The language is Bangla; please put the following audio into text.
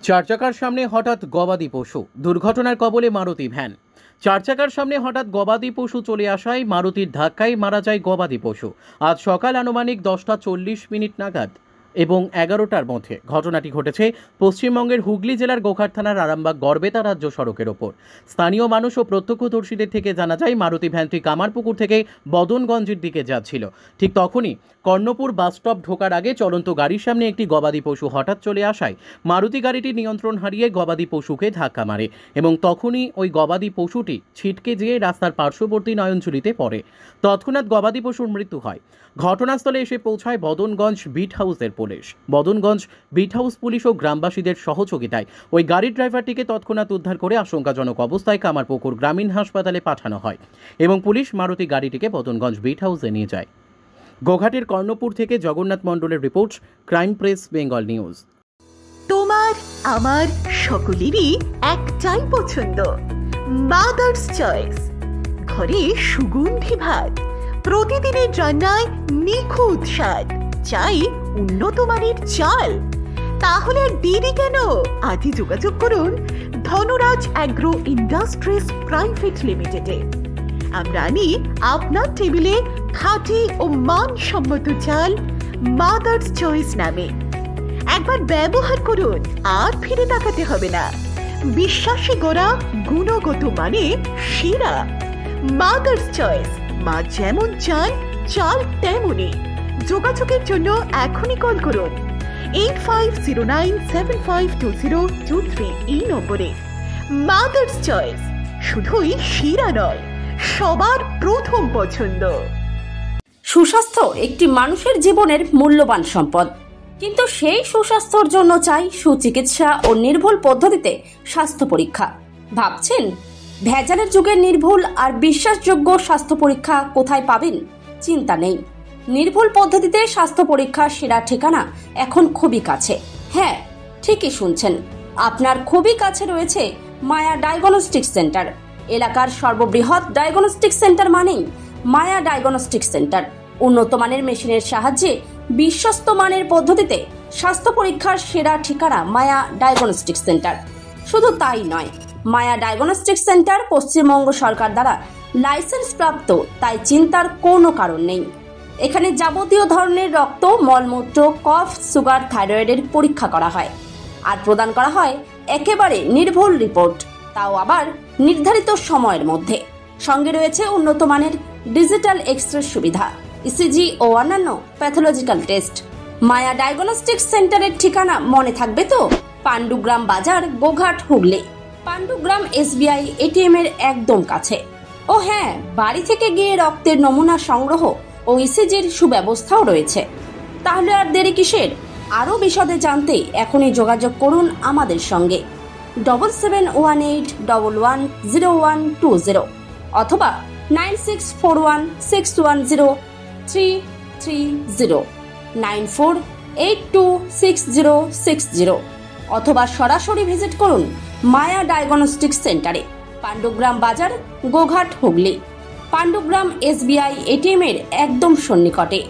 চার চাকার সামনে হঠাৎ গবাদি পশু, দুর্ঘটনার কবলে মারুতি ভ্যান। চার চাকার সামনে হঠাৎ গবাদি পশু চলে আসায় মারুতির ধাক্কায় মারা যায় গবাদি পশু। আজ সকাল আনুমানিক 10:40 নাগাদ এবং 11টার মধ্যে ঘটনাটি ঘটেছে পশ্চিমবঙ্গের হুগলি জেলার গোঘাট থানার আরামবাগ গড়বেতা রাজ্য সড়কের ওপর। স্থানীয় মানুষ ও প্রত্যক্ষদর্শীদের থেকে জানা যায়, মারুতি ভ্যানটি কামারপুকুর থেকে বদনগঞ্জের দিকে যাচ্ছিল। ঠিক তখনই কর্ণপুর বাসস্টপ ঢোকার আগে চলন্ত গাড়ির সামনে একটি গবাদি পশু হঠাৎ চলে আসায় মারুতি গাড়িটি নিয়ন্ত্রণ হারিয়ে গবাদি পশুকে ধাক্কা মারে এবং তখনই ওই গবাদি পশুটি ছিটকে যেয়ে রাস্তার পার্শ্ববর্তী নয়নঝুলিতে পড়ে। তৎক্ষণাৎ গবাদি পশুর মৃত্যু হয়। ঘটনাস্থলে এসে পৌঁছায় বদনগঞ্জ বিট হাউসের police. Badanganj beat house police ও গ্রামবাসীদের সহযোগিতায় ওই গাড়ির ড্রাইভারটিকে তৎক্ষণাৎ উদ্ধার করে আশঙ্কাজনক অবস্থায় কামারপুকুর গ্রামীণ হাসপাতালে পাঠানো হয় এবং পুলিশ মারুতি গাড়িটিকে বদনগঞ্জ বিট হাউসে নিয়ে যায়। গোঘাটের কর্ণপুর থেকে জগন্নাথ মণ্ডলের report, crime press Bengal news. তোমার আমার সকলেরই একটাই পছন্দ, মাদার্স চয়েস। ঘরে সুগন্ধি ভাত, প্রতিদিনের রান্নায় নিখুঁত স্বাদ, চাই উন্নত মানের চাল। তাহলে আর দেরি কেন? আজই যোগাযোগ করুন ধনরাজ অ্যাগ্রো ইন্ডাস্ট্রিজ প্রাইভেট লিমিটেডে। আমরা আনি আপনার টেবিলে খাঁটি ও মানসম্মত চাল মাদার্স চয়েস নামে। একবার ব্যবহার করুন, আর ফিরে তাকাতে হবে না। বিশ্বাসী গোড়া, গুণগত মানে সেরা। মাদার্স চয়েস, মা যেমন চান চাল তেমনই। যোগাযোগের জন্য এখনই কল করুন 8509752023 এই নম্বরে। মাদার্স চয়েস শুধুই সেরা নয়, সবার প্রথম পছন্দ। সুস্বাস্থ্য একটি মানুষের জীবনের মূল্যবান সম্পদ, কিন্তু সেই সুস্বাস্থ্যের জন্য চাই সুচিকিৎসা ও নির্ভুল পদ্ধতিতে স্বাস্থ্য পরীক্ষা। ভাবছেন ভেজালের যুগে নির্ভুল আর বিশ্বাসযোগ্য স্বাস্থ্য পরীক্ষা কোথায় পাবেন? চিন্তা নেই, নির্ভুল পদ্ধতিতে স্বাস্থ্য পরীক্ষার সেরা ঠিকানা এখন খুবই কাছে। হ্যাঁ, ঠিকই শুনছেন, আপনার খুবই কাছে রয়েছে মায়া ডায়াগনস্টিক সেন্টার। এলাকার সর্ববৃহৎ ডায়াগনস্টিক সেন্টার মানেই মায়া ডায়াগনস্টিক সেন্টার। উন্নত মানের মেশিনের সাহায্যে বিশ্বস্ত মানের পদ্ধতিতে স্বাস্থ্য পরীক্ষার সেরা ঠিকানা মায়া ডায়াগনস্টিক সেন্টার। শুধু তাই নয়, মায়া ডায়াগনস্টিক সেন্টার পশ্চিমবঙ্গ সরকার দ্বারা লাইসেন্স প্রাপ্ত, তাই চিন্তার কোনো কারণ নেই। এখানে যাবতীয় ধরনের রক্ত, মলমূত্র, কফ, সুগার, থাইরয়েডের পরীক্ষা করা হয় আর প্রদান করা হয় একেবারে নির্ভুল রিপোর্ট, তাও আবার নির্ধারিত সময়ের মধ্যে। সঙ্গে রয়েছে উন্নত মানের ডিজিটাল এক্স-রে সুবিধা, ইসিজি ও অন্যান্য প্যাথোলজিক্যাল টেস্ট। মায়া ডায়াগনস্টিক সেন্টারের ঠিকানা মনে থাকবে তো? পাণ্ডুগ্রাম বাজার, গোঘাট, হুগলি। পাণ্ডুগ্রাম SBI ATM এর একদম কাছে। ও হ্যাঁ, বাড়ি থেকে গিয়ে রক্তের নমুনা সংগ্রহ ও ইসিজির সুব্যবস্থাও রয়েছে। তাহলে আর দেরি কিসের? আরও বিশদে জানতে এখনই যোগাযোগ করুন আমাদের সঙ্গে 7718110120 অথবা 9641610330, 94826060 অথবা সরাসরি ভিজিট করুন মায়া ডায়াগনস্টিক সেন্টারে, পাণ্ডুগ্রাম বাজার, গোঘাট, হুগলি। পাণ্ডুগ্রাম SBI ATM এর একদম সন্নিকটে।